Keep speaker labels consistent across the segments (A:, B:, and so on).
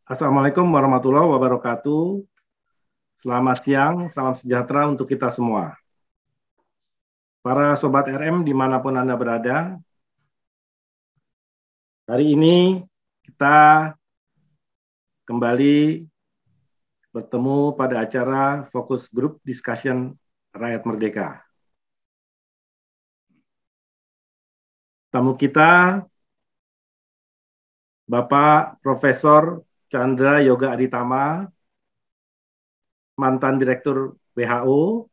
A: Assalamualaikum warahmatullahi wabarakatuh. Selamat siang, salam sejahtera untuk kita semua. Para Sobat RM dimanapun Anda berada, hari ini kita kembali bertemu pada acara Fokus Group Discussion Rakyat Merdeka. Tamu kita, Bapak Profesor Chandra Yoga Aditama, mantan Direktur WHO,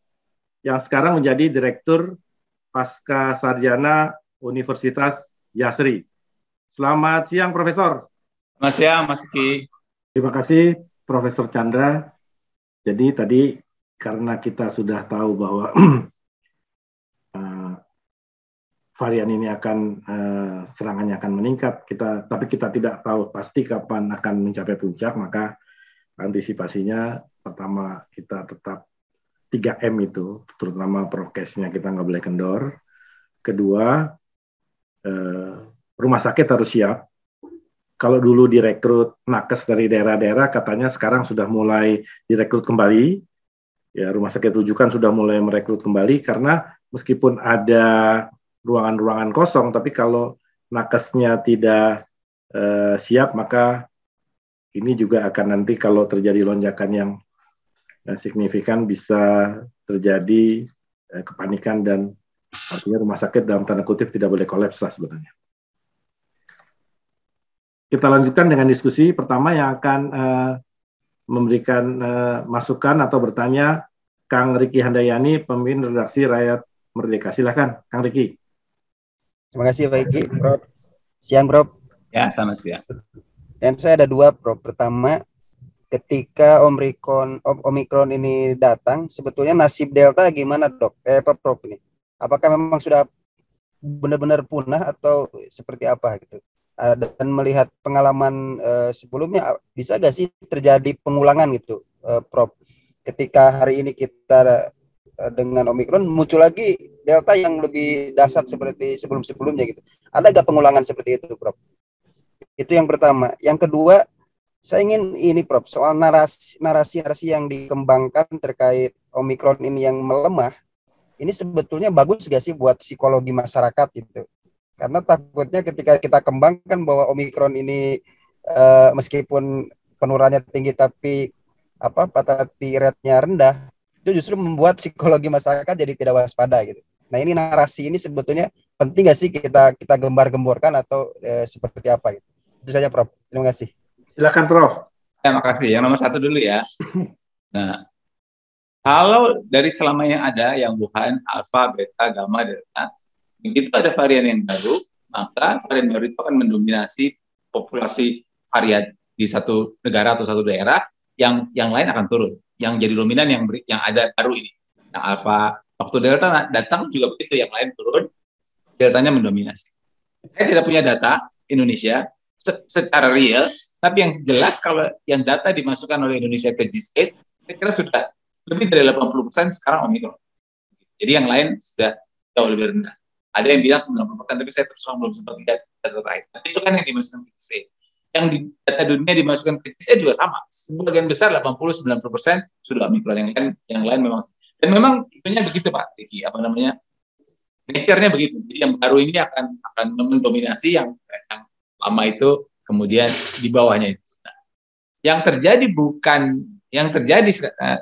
A: yang sekarang menjadi Direktur Pasca Sarjana Universitas Yasri. Selamat siang, Profesor.
B: Selamat siang, Mas Ki.
A: Terima kasih, Profesor Chandra. Jadi tadi karena kita sudah tahu bahwa varian ini serangannya akan meningkat, tapi kita tidak tahu pasti kapan akan mencapai puncak, maka antisipasinya pertama kita tetap 3M itu, terutama prokesnya kita nggak boleh kendor. Kedua, rumah sakit harus siap. Kalau dulu direkrut nakes dari daerah-daerah, katanya sekarang sudah mulai direkrut kembali. Ya, rumah sakit rujukan sudah mulai merekrut kembali karena meskipun ada ruangan-ruangan kosong, tapi kalau nakesnya tidak siap, maka ini juga akan nanti kalau terjadi lonjakan yang signifikan bisa terjadi kepanikan dan artinya rumah sakit dalam tanda kutip tidak boleh kolaps lah sebenarnya. Kita lanjutkan dengan diskusi pertama yang akan memberikan masukan atau bertanya Kang Riki Handayani, pemimpin redaksi Rakyat Merdeka. Silakan, Kang Riki.
C: Terima kasih Pak Iki, Prof. Siang, Prof.
B: Ya, selamat siang.
C: Dan saya ada dua, Prof. Pertama, ketika Omikron ini datang, sebetulnya nasib Delta gimana, Dok? Prof ini? Apakah memang sudah benar-benar punah atau seperti apa gitu? Dan melihat pengalaman sebelumnya, bisa nggak sih terjadi pengulangan gitu, Prof? Ketika hari ini kita dengan Omikron muncul lagi Delta yang lebih dahsyat seperti sebelum-sebelumnya gitu. Ada nggak pengulangan seperti itu, Prof? Itu yang pertama. Yang kedua, saya ingin ini, Prof, soal narasi yang dikembangkan terkait Omikron ini yang melemah. Ini sebetulnya bagus nggak sih buat psikologi masyarakat gitu? Karena takutnya ketika kita kembangkan bahwa Omikron ini meskipun penularannya tinggi tapi fatality rate-nya rendah, itu justru membuat psikologi masyarakat jadi tidak waspada gitu. Nah, ini narasi ini sebetulnya penting nggak sih kita gembar-gemborkan atau seperti apa gitu? Itu saja, Prof. Terima kasih.
A: Silakan, Prof.
B: Terima kasih. Yang nomor satu dulu ya. Nah, kalau dari selama yang ada, yang Wuhan, Alpha, Beta, Gamma, Delta, begitu ada varian yang baru, maka varian baru itu akan mendominasi populasi varian di satu negara atau satu daerah, yang lain akan turun. Yang jadi dominan yang ada baru ini. Yang Alpha, waktu Delta datang juga begitu, yang lain turun, Deltanya mendominasi. Saya tidak punya data Indonesia secara real, tapi yang jelas kalau yang data dimasukkan oleh Indonesia ke G8, saya kira sudah lebih dari 80% sekarang Omikron. Jadi yang lain sudah jauh lebih rendah. Ada yang bilang 90%, tapi saya terus belum sempat lihat data terakhir. Tapi itu kan yang dimasukkan ke G8. Yang di data dunia dimasukkan ke G8 juga sama. Sebagian besar 80-90% sudah Omikron, yang lain memang. Dan memang itunya begitu Pak Riki, nature-nya begitu. Jadi yang baru ini akan mendominasi yang lama itu, kemudian di bawahnya itu. Nah, yang terjadi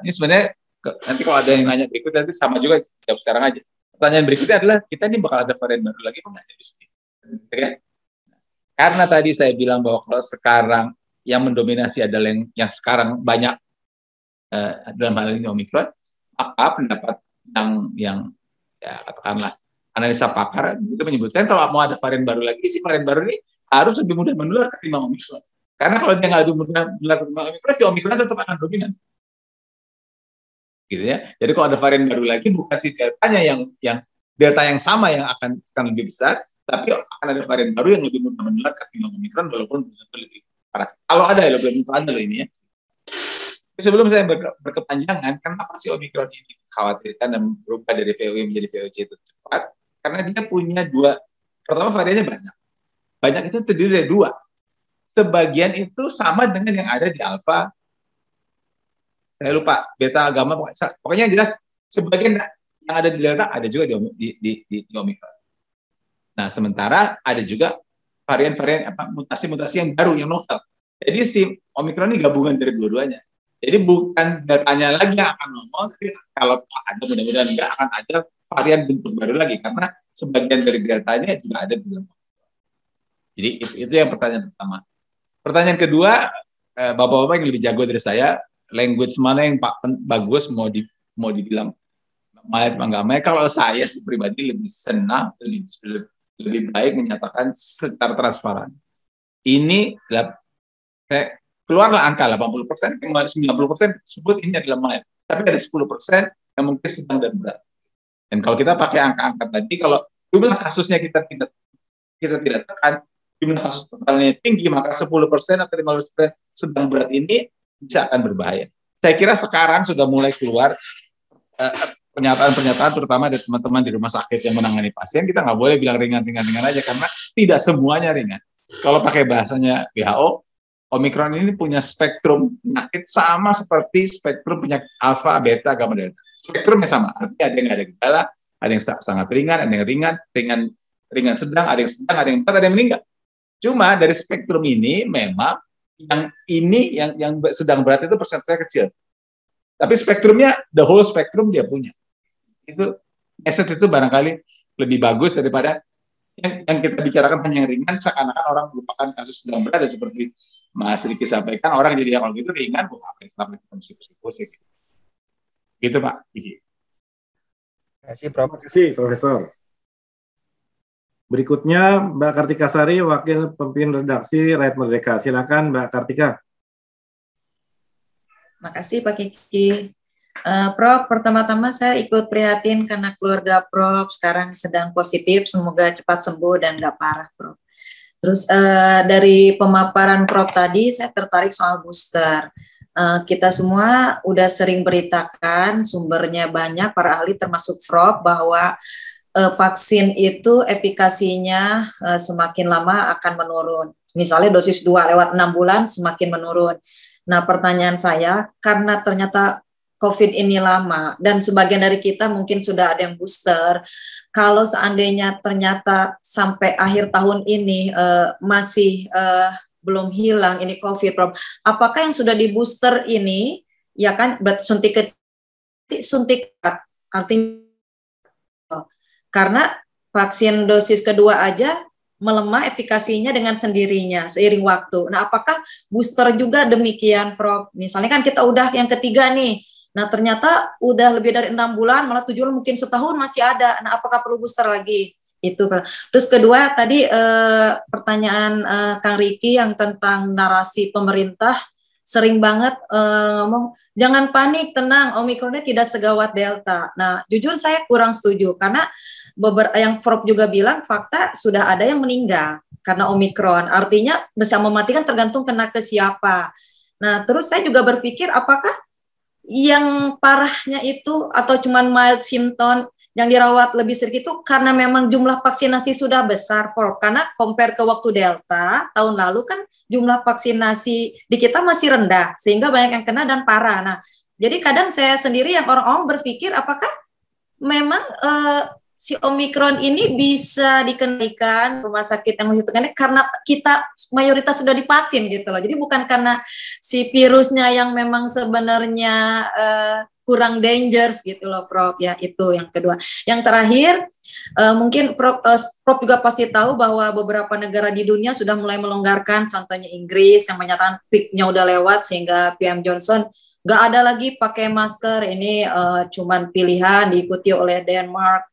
B: ini sebenarnya nanti kalau ada yang nanya berikut nanti sama juga jawab sekarang aja. Pertanyaan berikutnya adalah kita ini bakal ada varian baru lagi apa nggak? Karena tadi saya bilang bahwa kalau sekarang yang mendominasi adalah yang sekarang banyak dalam hal ini Omikron, maka pendapat yang ya katakanlah analisa pakar itu menyebutkan kalau mau ada varian baru lagi, si varian baru ini harus lebih mudah menular ketimbang Omikron. Karena kalau dia nggak lebih mudah menular ketimbang Omikron, si Omikron tetap akan dominan. Gitu ya. Jadi kalau ada varian baru lagi, bukan si deltanya yang delta yang sama yang akan lebih besar, tapi akan ada varian baru yang lebih mudah menular ketimbang Omikron, walaupun lebih parah. Kalau ada ya lebih mudah ada loh ini ya. Sebelum saya berkepanjangan, kenapa si Omikron ini dikhawatirkan dan berubah dari VOC menjadi VOC itu cepat? Karena dia punya dua, pertama variannya banyak. Banyak itu terdiri dari dua. sebagian itu sama dengan yang ada di alfa. Saya lupa, beta gamma, pokoknya yang jelas sebagian yang ada di delta ada juga di omikron. Nah, sementara ada juga varian-varian mutasi-mutasi yang baru, yang novel. Jadi si omikron ini gabungan dari dua-duanya. Jadi bukan datanya lagi yang akan ngomong, tapi kalau ada, mudah-mudahan enggak, akan ada varian bentuk baru lagi, karena sebagian dari deltanya juga ada di dalam. Jadi itu yang pertanyaan pertama. Pertanyaan kedua, bapak-bapak yang lebih jago dari saya, language mana yang bagus, mau dibilang mild apa enggak mild. Kalau saya pribadi lebih senang, lebih baik menyatakan secara transparan. Ini saya keluarlah angka 80%, 90% sebut ini adalah mild. Tapi ada 10% yang mungkin sedang dan berat. Dan kalau kita pakai angka-angka tadi, kalau jumlah kasusnya kita tidak tekan, jumlah kasus totalnya tinggi, maka 10% atau 15% sedang berat ini bisa akan berbahaya. Saya kira sekarang sudah mulai keluar pernyataan-pernyataan, terutama dari teman-teman di rumah sakit yang menangani pasien. Kita nggak boleh bilang ringan-ringan aja, karena tidak semuanya ringan. Kalau pakai bahasanya WHO, Omikron ini punya spektrum penyakit sama seperti spektrum penyakit alfa, beta, gamma, delta. Spektrumnya sama, artinya ada yang nggak ada gejala, ada yang sangat ringan, ada yang ringan sedang, ada yang sedang, ada yang berat, ada yang meninggal. Cuma dari spektrum ini memang yang sedang berat itu persentasenya kecil. Tapi spektrumnya, the whole spektrum dia punya. Itu message itu barangkali lebih bagus daripada yang kita bicarakan hanya yang ringan, seakan-akan orang merupakan kasus sedang berat, dan seperti Mas Riki sampaikan, orang jadi kalau gitu ringan, kenapa kita mesti pusing-pusing. Gitu Pak.
C: Terima kasih, Prof.
A: Terima kasih, Profesor. Berikutnya Mbak Kartika Sari, Wakil Pemimpin Redaksi Rakyat Merdeka. Silakan Mbak Kartika.
D: Makasih Pak Kiki. Prof, pertama-tama saya ikut prihatin karena keluarga Prof sekarang sedang positif, semoga cepat sembuh dan nggak parah, Prof. Terus dari pemaparan Prof tadi, saya tertarik soal booster. Kita semua udah sering beritakan, sumbernya banyak, para ahli termasuk Prof, bahwa vaksin itu efikasinya semakin lama akan menurun. Misalnya dosis 2 lewat 6 bulan semakin menurun. Nah, pertanyaan saya, karena ternyata COVID ini lama, dan sebagian dari kita mungkin sudah ada yang booster, kalau seandainya ternyata sampai akhir tahun ini masih belum hilang ini COVID, Prof, apakah yang sudah di booster ini, ya kan, suntik artinya, karena vaksin dosis kedua aja melemah efikasinya dengan sendirinya seiring waktu. Nah, apakah booster juga demikian, Prof? Misalnya kan kita udah yang ketiga nih, nah ternyata udah lebih dari 6 bulan, malah 7 bulan, mungkin setahun masih ada. Nah, apakah perlu booster lagi? Itu. Terus kedua, tadi pertanyaan Kang Riki yang tentang narasi pemerintah, sering banget ngomong, jangan panik, tenang, Omikronnya tidak segawat Delta. Nah, jujur saya kurang setuju, karena yang Prof juga bilang, fakta sudah ada yang meninggal karena Omikron. Artinya bisa mematikan tergantung kena ke siapa. Nah, terus saya juga berpikir, apakah yang parahnya itu atau cuman mild symptom yang dirawat lebih sedikit itu karena memang jumlah vaksinasi sudah besar, Prof. Karena compare ke waktu Delta tahun lalu kan jumlah vaksinasi di kita masih rendah sehingga banyak yang kena dan parah. Nah, jadi kadang saya sendiri yang orang-orang berpikir, apakah memang si Omikron ini bisa dikendalikan rumah sakit yang masih tekanan karena kita mayoritas sudah divaksin gitu loh. Jadi bukan karena si virusnya yang memang sebenarnya kurang dangerous gitu loh, Prof. Ya, itu yang kedua. Yang terakhir, mungkin Prof juga pasti tahu bahwa beberapa negara di dunia sudah mulai melonggarkan, contohnya Inggris yang menyatakan peak-nya udah lewat sehingga PM Johnson nggak ada lagi pakai masker, ini cuman pilihan, diikuti oleh Denmark,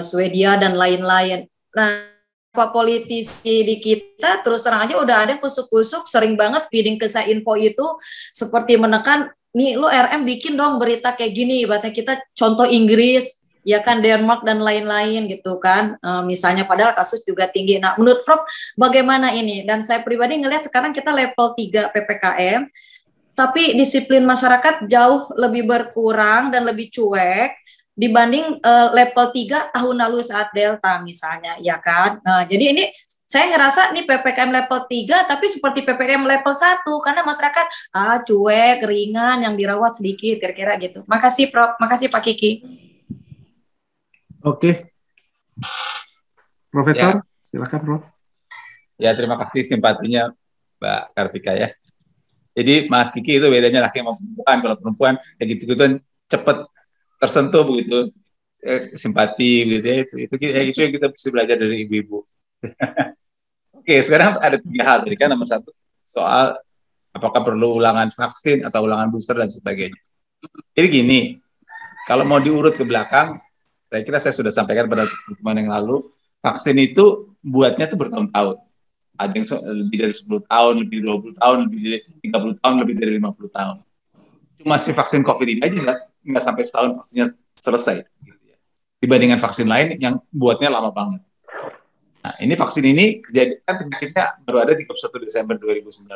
D: Swedia dan lain-lain. Nah, apa politisi di kita terus terang aja udah ada yang kusuk-kusuk, sering banget feeding ke saya info itu seperti menekan, nih lu RM bikin dong berita kayak gini, ibaratnya kita contoh Inggris, ya kan, Denmark dan lain-lain gitu kan, misalnya padahal kasus juga tinggi. Nah, menurut Prof bagaimana ini? Dan saya pribadi ngelihat sekarang kita level 3 PPKM, tapi disiplin masyarakat jauh lebih berkurang dan lebih cuek. dibanding level 3 tahun lalu saat Delta misalnya, ya kan. Jadi ini saya ngerasa nih PPKM level 3 tapi seperti PPKM level 1 karena masyarakat cuek, ringan, yang dirawat sedikit, kira-kira gitu. Makasih Prof, makasih Pak Kiki.
A: Oke. Profesor, silakan Prof.
B: Ya, terima kasih simpatinya Mbak Kartika ya. Jadi Mas Kiki itu bedanya laki sama perempuan. Kalau perempuan kayak gitu kan cepet tersentuh begitu, simpati begitu ya. Itu yang kita bisa belajar dari ibu-ibu. Oke, sekarang ada 3 hal tadi kan. Nomor 1 soal apakah perlu ulangan vaksin atau ulangan booster dan sebagainya. Jadi gini, kalau mau diurut ke belakang, saya kira saya sudah sampaikan pada pertemuan yang lalu, vaksin itu buatnya tuh bertahun-tahun. Ada yang lebih dari 10 tahun, lebih dari 20 tahun, lebih dari 30 tahun, lebih dari 50 tahun. Cuma si vaksin COVID ini aja nggak sampai setahun vaksinnya selesai. Dibandingkan vaksin lain yang buatnya lama banget. Nah, ini vaksin ini kejadian penyakitnya baru ada 31 Desember 2019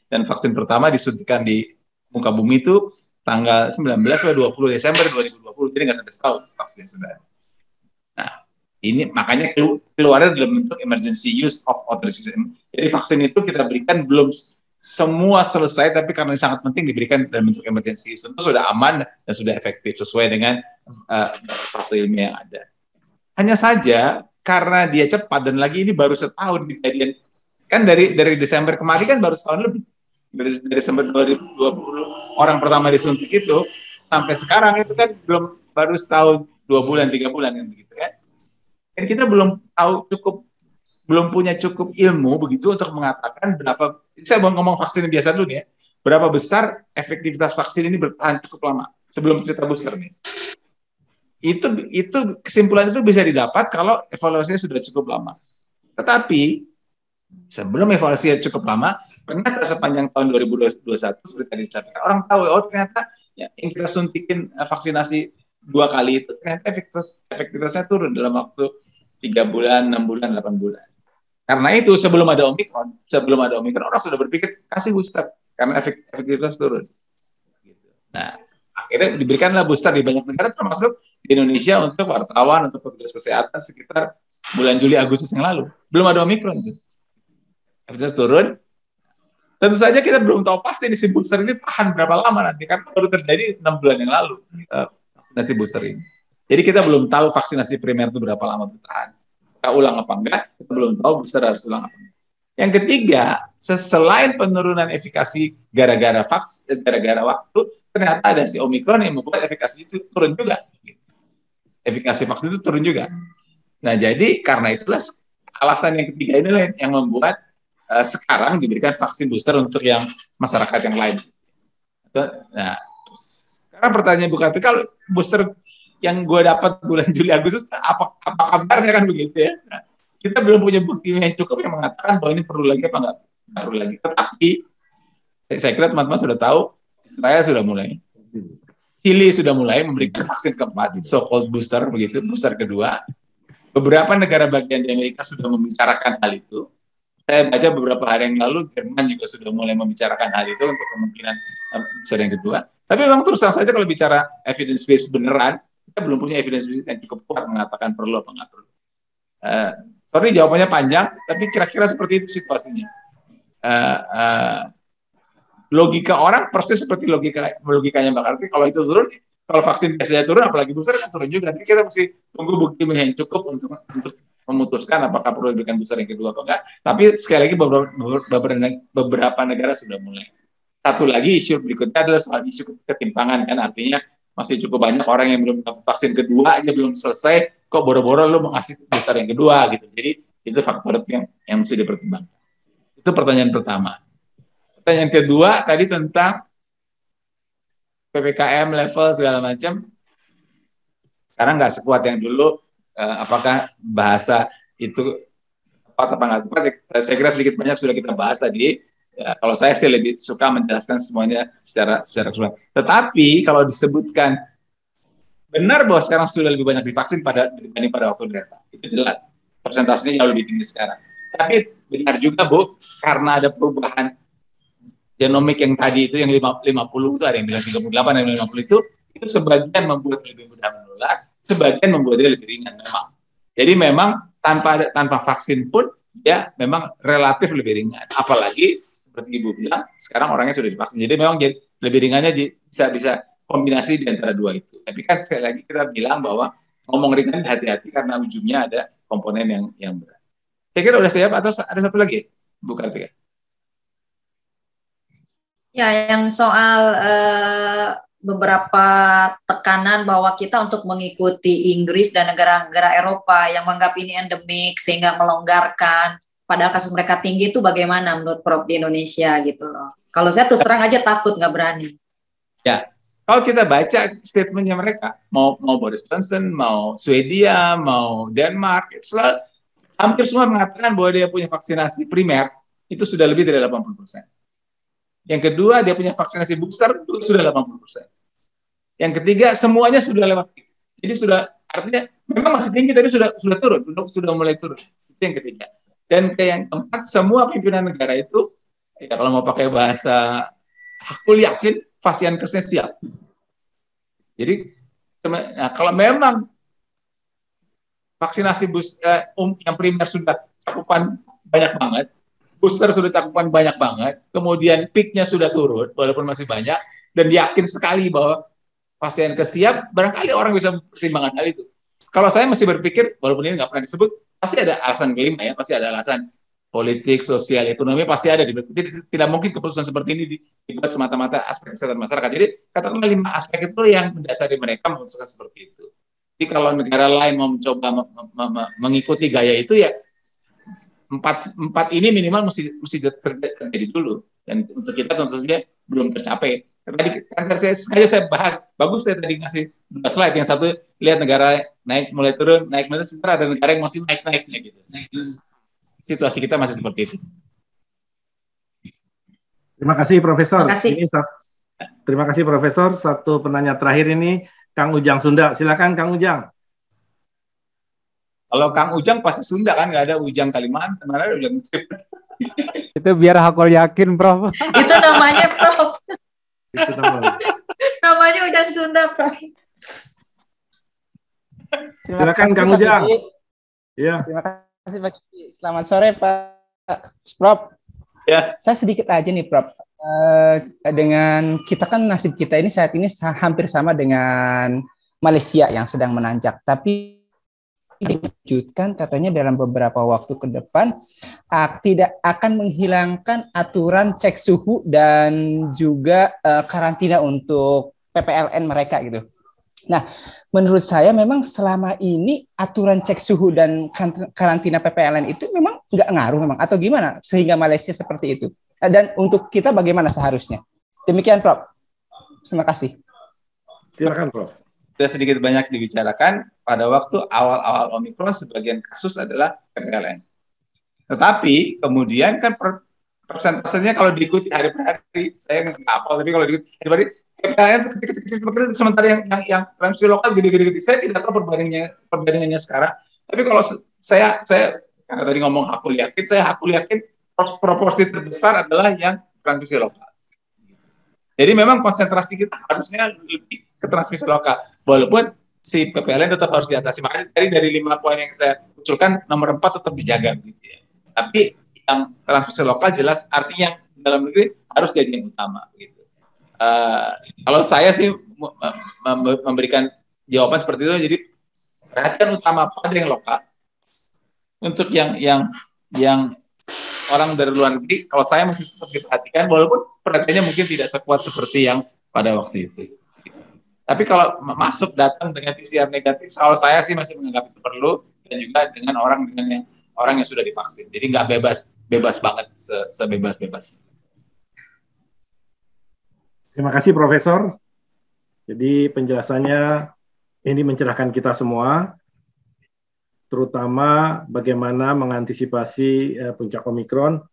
B: dan vaksin pertama disuntikan di muka bumi itu tanggal 19 atau 20 Desember 2020. Jadi nggak sampai setahun vaksinnya sudah. Nah, ini makanya keluarnya dalam bentuk emergency use of authorization. Jadi vaksin itu kita berikan belum semua selesai, tapi karena sangat penting diberikan dalam bentuk emergency use. Itu sudah aman dan sudah efektif sesuai dengan fase ilmiah yang ada. Hanya saja karena dia cepat dan lagi ini baru setahun kejadian. Kan dari Desember kemarin kan baru setahun lebih. Dari Desember 2020 orang pertama disuntik itu sampai sekarang itu kan baru setahun 2 bulan 3 bulan kan begitu kan. Dan kita belum punya cukup ilmu begitu untuk mengatakan berapa. Saya mau ngomong vaksin biasa dulu nih ya. Berapa besar efektivitas vaksin ini bertahan cukup lama sebelum cerita booster nih. Itu kesimpulan itu bisa didapat kalau evaluasinya sudah cukup lama. Tetapi sebelum evaluasinya cukup lama, ternyata sepanjang tahun 2021 seperti tadi disampaikan, orang tahu ternyata yang kita suntikin vaksinasi 2 kali itu ternyata efektivitasnya turun dalam waktu 3 bulan, 6 bulan, 8 bulan. Karena itu sebelum ada Omikron orang sudah berpikir kasih booster karena efektivitas turun. Nah, akhirnya diberikanlah booster di banyak negara termasuk di Indonesia untuk wartawan, untuk petugas kesehatan sekitar bulan Juli Agustus yang lalu. Belum ada Omikron tuh. Efektivitas turun. Tentu saja kita belum tahu pasti si booster ini tahan berapa lama nanti karena baru terjadi 6 bulan yang lalu vaksinasi booster ini. Jadi kita belum tahu vaksinasi primer itu berapa lama bertahan. Kita ulang apa enggak, kita belum tahu booster harus ulang apa enggak. Yang ketiga, selain penurunan efikasi gara-gara waktu, ternyata ada si Omikron yang membuat efikasi itu turun juga. Efikasi vaksin itu turun juga. Nah, jadi karena itulah alasan yang ketiga inilah yang membuat sekarang diberikan vaksin booster untuk yang masyarakat yang lain. Nah, sekarang pertanyaan bukan kalau booster yang gue dapat bulan Juli Agustus apa kabarnya kan begitu ya. Nah, kita belum punya bukti yang cukup yang mengatakan bahwa ini perlu lagi apa enggak perlu lagi. Tetapi saya kira teman-teman sudah tahu Israel sudah mulai, Chili sudah mulai memberikan vaksin keempat, so-called booster begitu, booster kedua. Beberapa negara bagian di Amerika sudah membicarakan hal itu. Saya baca beberapa hari yang lalu Jerman juga sudah mulai membicarakan hal itu untuk kemungkinan booster yang kedua. Tapi memang terus terang saja kalau bicara evidence base beneran, kita belum punya evidence base yang cukup kuat mengatakan perlu apa nggak perlu. Sorry jawabannya panjang, tapi kira-kira seperti itu situasinya. Logika orang persis seperti logikanya Mbak Karti. Kalau itu turun, kalau vaksin biasanya turun, apalagi booster kan turun juga. Jadi kita mesti tunggu bukti yang cukup untuk memutuskan apakah perlu diberikan booster yang kedua atau enggak. Tapi sekali lagi beberapa negara sudah mulai. Satu lagi isu berikutnya adalah soal isu ketimpangan kan, artinya masih cukup banyak orang yang belum dapat vaksin kedua aja belum selesai, kok boro-boro lu mau ngasih booster yang kedua gitu. Jadi itu faktor yang mesti dipertimbangkan. Itu pertanyaan pertama. Pertanyaan kedua tadi tentang PPKM level segala macam. Sekarang nggak sekuat yang dulu. Apakah bahasa itu tepat apa nggak tepat? Saya kira sedikit banyak sudah kita bahas tadi. Ya, kalau saya sih lebih suka menjelaskan semuanya secara keseluruhan. Tetapi kalau disebutkan benar bahwa sekarang sudah lebih banyak divaksin dibanding pada waktu Delta, itu jelas persentasenya jauh lebih tinggi sekarang. Tapi benar juga Bu, karena ada perubahan genomik yang tadi itu yang 50 itu ada yang bilang 38 dan 50 itu sebagian membuat lebih mudah menular. tertular, sebagian membuat dia lebih ringan memang. Jadi memang tanpa vaksin pun dia memang relatif lebih ringan. Apalagi seperti Ibu bilang, sekarang orangnya sudah divaksin. Jadi memang lebih ringannya bisa kombinasi di antara dua itu. Tapi kan sekali lagi kita bilang bahwa ngomong ringan hati-hati karena ujungnya ada komponen yang berat. Saya kira udah siap atau ada satu lagi, Bu Kartika?
D: Ya, yang soal beberapa tekanan bahwa kita untuk mengikuti Inggris dan negara-negara Eropa yang menganggap ini endemik sehingga melonggarkan, padahal kasus mereka tinggi, itu bagaimana menurut Prof di Indonesia gitu loh. Kalau saya terus terang aja takut, nggak berani.
B: Ya, kalau kita baca statementnya mereka, mau Boris Johnson, mau Swedia, mau Denmark, hampir semua mengatakan bahwa dia punya vaksinasi primer itu sudah lebih dari 80%. Yang kedua, dia punya vaksinasi booster itu sudah 80%. Yang ketiga, semuanya sudah lewat. Jadi sudah, artinya memang masih tinggi tapi sudah turun, sudah mulai turun. Itu yang ketiga. Dan yang keempat, semua pimpinan negara itu, ya kalau mau pakai bahasa, aku yakin vaksinasinya siap. Jadi, nah, kalau memang vaksinasi yang primer sudah cakupan banyak banget, booster sudah cakupan banyak banget, kemudian peak-nya sudah turun, walaupun masih banyak, dan yakin sekali bahwa pasien kesiap, barangkali orang bisa pertimbangkan hal itu. Kalau saya masih berpikir, walaupun ini nggak pernah disebut, pasti ada alasan kelima ya, pasti ada alasan politik, sosial, ekonomi, pasti ada. Tidak mungkin keputusan seperti ini dibuat semata-mata aspek kesehatan masyarakat. Jadi, katakanlah 5 aspek itu yang mendasari mereka memutuskan seperti itu. Jadi, kalau negara lain mau mencoba mengikuti gaya itu, ya empat ini minimal mesti terjadi dulu, dan untuk kita tentu saja belum tercapai. Tadi saya bahas, bagus saya tadi ngasih 2 slide, yang satu lihat negara naik mulai turun, naik mulai, sebenarnya ada negara yang masih naik-naiknya gitu. Situasi kita masih seperti itu.
A: Terima kasih Profesor.
D: Terima kasih.
A: Terima kasih Profesor. Satu penanya terakhir ini Kang Ujang Sunda. Silakan Kang Ujang.
B: Kalau Kang Ujang pasti Sunda kan, nggak ada Ujang Kalimantan, mana ada Ujang.
E: Itu biar Hakul yakin, Prof.
D: Itu namanya Prof.
A: Itu
D: Namanya Ujang Sunda, Prof.
A: Silakan Kang Ujang.
F: Ya. Terima kasih Pak Kiki. Selamat sore Pak Prof.
B: Ya.
F: Saya sedikit aja nih Prof. Dengan kita kan nasib kita ini saat ini hampir sama dengan Malaysia yang sedang menanjak, tapi dikejutkan katanya dalam beberapa waktu ke depan tidak akan menghilangkan aturan cek suhu dan juga karantina untuk PPLN mereka gitu. Nah, menurut saya memang selama ini aturan cek suhu dan karantina PPLN itu memang nggak ngaruh memang, atau gimana sehingga Malaysia seperti itu. Dan untuk kita bagaimana seharusnya? Demikian Prof. Terima kasih.
A: Silakan Prof.
B: Sudah sedikit banyak dibicarakan, pada waktu awal-awal Omikron sebagian kasus adalah PPLN. Tetapi kemudian kan persentasenya kalau diikuti hari per hari, saya nggak hafal, tapi kalau diikuti hari per hari, PPLN sementara yang transmisi lokal gede-gede. Saya tidak tahu perbandingannya sekarang. Tapi kalau saya karena tadi ngomong aku yakin proporsi terbesar adalah yang transmisi lokal. Jadi memang konsentrasi kita harusnya lebih ke transmisi lokal. Walaupun si PPLN tetap harus diatasi. Makanya tadi dari 5 poin yang saya usulkan, nomor 4 tetap dijaga. Gitu ya. Tapi yang transmisi lokal jelas artinya dalam negeri harus jadi yang utama. Gitu. Kalau saya sih memberikan jawaban seperti itu, jadi perhatian utama pada yang lokal. Untuk yang orang dari luar negeri, kalau saya mesti tetap diperhatikan, walaupun perhatiannya mungkin tidak sekuat seperti yang pada waktu itu. Tapi kalau masuk datang dengan PCR negatif, kalau saya sih masih menganggap itu perlu, dan juga dengan orang yang sudah divaksin. Jadi nggak bebas banget, sebebas-bebas.
A: Terima kasih Profesor. Jadi penjelasannya ini mencerahkan kita semua, terutama bagaimana mengantisipasi puncak Omikron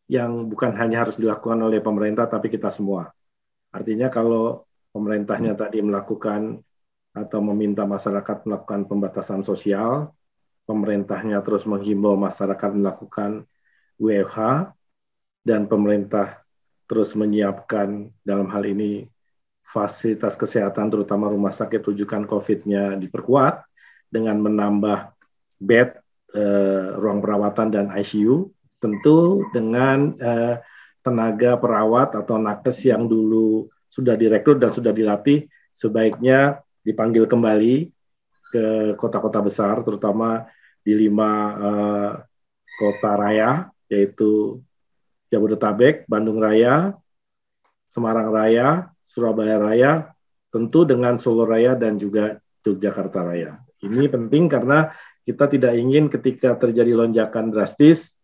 A: yang bukan hanya harus dilakukan oleh pemerintah, tapi kita semua. Artinya kalau pemerintahnya tadi melakukan atau meminta masyarakat melakukan pembatasan sosial, pemerintahnya terus menghimbau masyarakat melakukan WFH, dan pemerintah terus menyiapkan dalam hal ini fasilitas kesehatan terutama rumah sakit rujukan COVID-nya diperkuat dengan menambah bed, ruang perawatan dan ICU, tentu dengan tenaga perawat atau nakes yang dulu sudah direkrut dan sudah dilatih sebaiknya dipanggil kembali ke kota-kota besar, terutama di 5 kota raya, yaitu Jabodetabek, Bandung Raya, Semarang Raya, Surabaya Raya, tentu dengan Solo Raya dan juga Yogyakarta Raya. Ini penting karena kita tidak ingin ketika terjadi lonjakan drastis,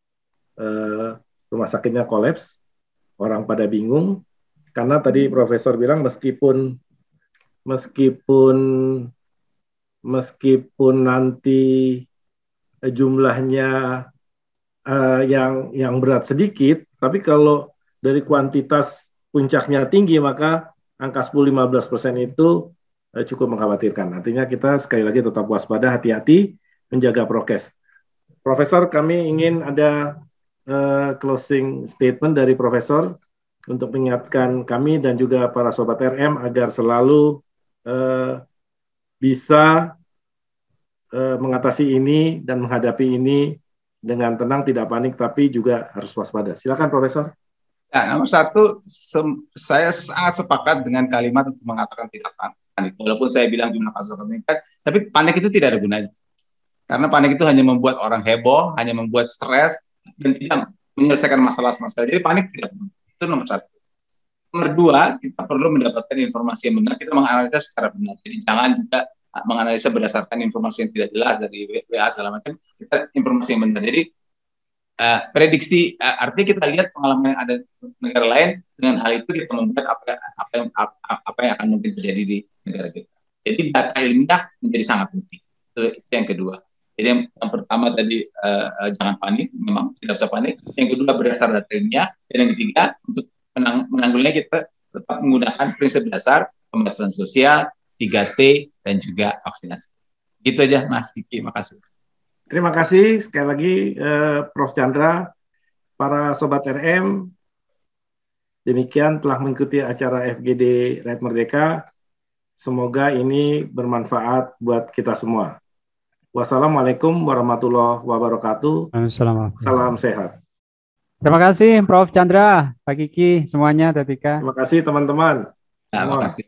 A: rumah sakitnya kolaps, orang pada bingung, karena tadi Profesor bilang meskipun nanti jumlahnya yang berat sedikit, tapi kalau dari kuantitas puncaknya tinggi, maka angka 10-15% itu cukup mengkhawatirkan. Artinya kita sekali lagi tetap waspada, hati-hati, menjaga prokes. Profesor, kami ingin ada closing statement dari Profesor untuk mengingatkan kami dan juga para Sobat RM agar selalu bisa mengatasi ini dan menghadapi ini dengan tenang, tidak panik, tapi juga harus waspada. Silakan, Profesor.
B: Ya, nomor satu, saya sangat sepakat dengan kalimat untuk mengatakan tidak panik. Walaupun saya bilang jumlah kasus meningkat, tapi panik itu tidak ada gunanya. Karena panik itu hanya membuat orang heboh, hanya membuat stres, dan tidak menyelesaikan masalah sama sekali. Jadi panik tidak perlu. Itu nomor satu. Nomor dua, kita perlu mendapatkan informasi yang benar, kita menganalisa secara benar. Jadi jangan juga menganalisa berdasarkan informasi yang tidak jelas dari WA segala macam, kita informasi yang benar. Jadi prediksi, artinya kita lihat pengalaman yang ada di negara lain, dengan hal itu kita membuat apa yang akan mungkin terjadi di negara kita. Jadi data ilmiah menjadi sangat penting. Itu yang kedua. Jadi yang pertama tadi jangan panik, memang tidak usah panik. Yang kedua berdasar data ilmiah. Dan yang ketiga untuk menanggulanginya kita tetap menggunakan prinsip dasar pembatasan sosial, 3T, dan juga vaksinasi. Gitu aja Mas Kiki, makasih.
A: Terima kasih sekali lagi Prof. Chandra, para Sobat RM. Demikian telah mengikuti acara FGD Rakyat Merdeka. Semoga ini bermanfaat buat kita semua. Wassalamualaikum warahmatullahi wabarakatuh. Salam sehat.
E: Terima kasih Prof. Chandra, Pak Kiki, semuanya, Tatika.
A: Terima kasih teman-teman.
B: Terima kasih.